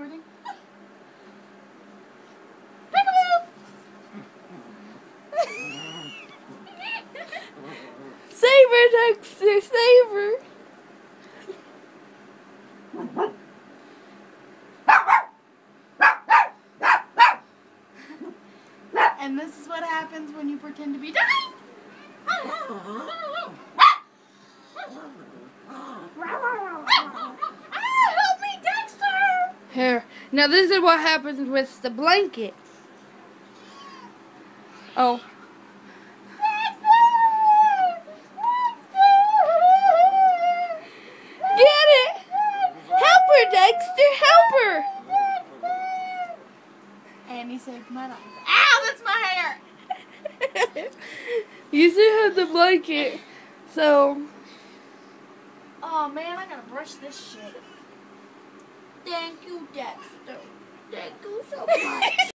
recording. Save her, Dexter, save her. And this is what happens when you pretend to be dying. Help me, Dexter! Here. Now this is what happens with the blanket. Oh. Get it! Help her, Dexter! Help her! And he saved my life. Ow, that's my hair! You still have the blanket, so. Oh man, I gotta brush this shit. Thank you, Dexter. Thank you so much.